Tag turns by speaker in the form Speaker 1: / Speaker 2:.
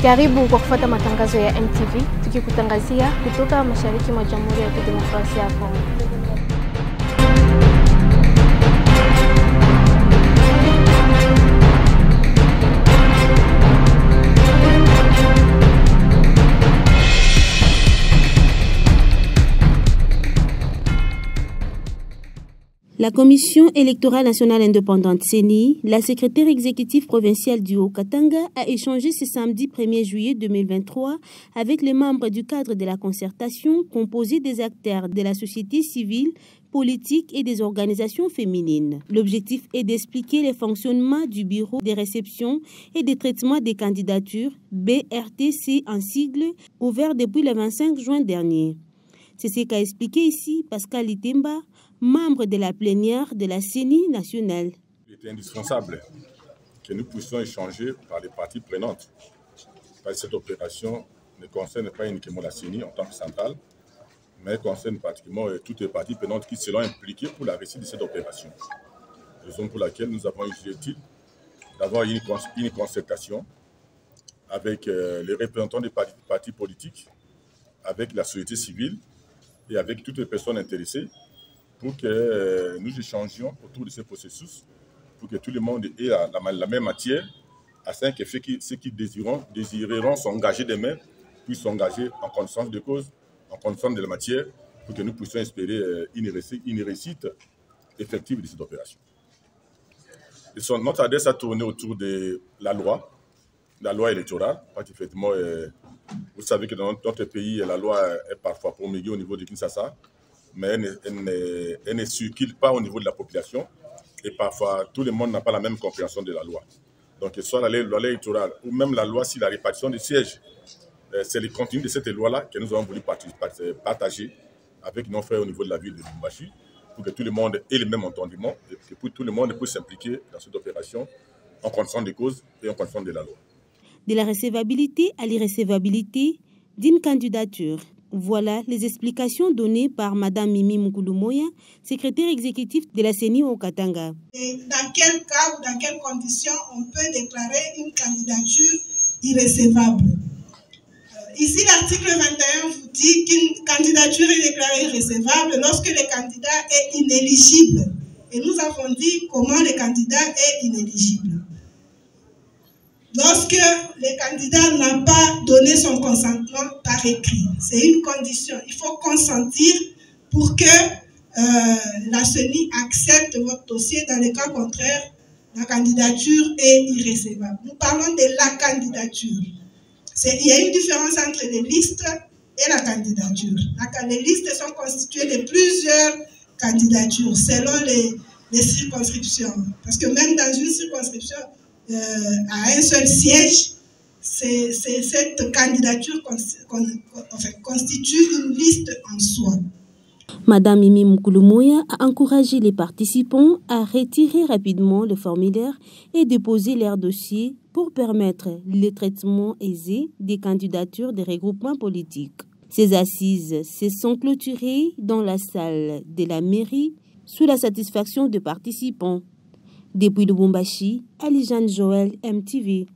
Speaker 1: Karibu kwa kufuata matangazo ya MTV, tukikutangazia kutoka mashariki mwa Jamhuri ya Kidemokrasia ya Kongo.
Speaker 2: La Commission électorale nationale indépendante CENI, la secrétaire exécutive provinciale du Haut-Katanga, a échangé ce samedi 1er juillet 2023 avec les membres du cadre de la concertation composé des acteurs de la société civile, politique et des organisations féminines. L'objectif est d'expliquer le fonctionnement du bureau de réception et de traitement des candidatures, BRTC en sigle, ouvert depuis le 25 juin dernier. C'est ce qu'a expliqué ici Pascal Itemba, membre de la plénière de la CENI nationale.
Speaker 3: Il était indispensable que nous puissions échanger par les parties prenantes. Parce que cette opération ne concerne pas uniquement la CENI en tant que centrale, mais concerne pratiquement toutes les parties prenantes qui seront impliquées pour la réussite de cette opération. Raison pour laquelle nous avons jugé-t-il d'avoir une concertation avec les représentants des partis politiques, avec la société civile et avec toutes les personnes intéressées, pour que nous échangions autour de ce processus, pour que tout le monde ait la même matière, afin que ceux qui désireront s'engager demain puissent s'engager en connaissance de cause, en connaissance de la matière, pour que nous puissions espérer une réussite effective de cette opération. Et notre adresse a tourné autour de la loi électorale. Effectivement, vous savez que dans notre pays, la loi est parfois promulguée au niveau de Kinshasa, mais elle ne circule pas au niveau de la population. Et parfois, tout le monde n'a pas la même compréhension de la loi. Donc, que ce soit la loi électorale ou même la loi sur la répartition des sièges, c'est le contenu de cette loi-là que nous avons voulu partager avec nos frères au niveau de la ville de Lubumbashi, pour que tout le monde ait le même entendement et que tout le monde puisse s'impliquer dans cette opération en connaissance des causes et en connaissance de la loi.
Speaker 2: De la recevabilité à l'irrecevabilité d'une candidature. Voilà les explications données par Mme Mimi Mukulumoya, secrétaire exécutive de la CENI au Katanga.
Speaker 4: Et dans quel cas ou dans quelles conditions on peut déclarer une candidature irrecevable? Ici, l'article 21 vous dit qu'une candidature est déclarée irrecevable lorsque le candidat est inéligible. Et nous avons dit comment le candidat est inéligible. Lorsque le candidat n'a pas donné son consentement par écrit, c'est une condition. Il faut consentir pour que la CENI accepte votre dossier. Dans le cas contraire, la candidature est irrecevable. Nous parlons de la candidature. Il y a une différence entre les listes et la candidature. Les listes sont constituées de plusieurs candidatures selon les circonscriptions. Parce que même dans une circonscription, à un seul siège, cette candidature constitue une liste en soi.
Speaker 2: Madame Mimi Mukulumoya a encouragé les participants à retirer rapidement le formulaire et déposer leur dossier pour permettre le traitement aisé des candidatures des regroupements politiques. Ces assises se sont clôturées dans la salle de la mairie sous la satisfaction des participants. Depuis Lubumbashi, Ali Jeanne Joël, MTV.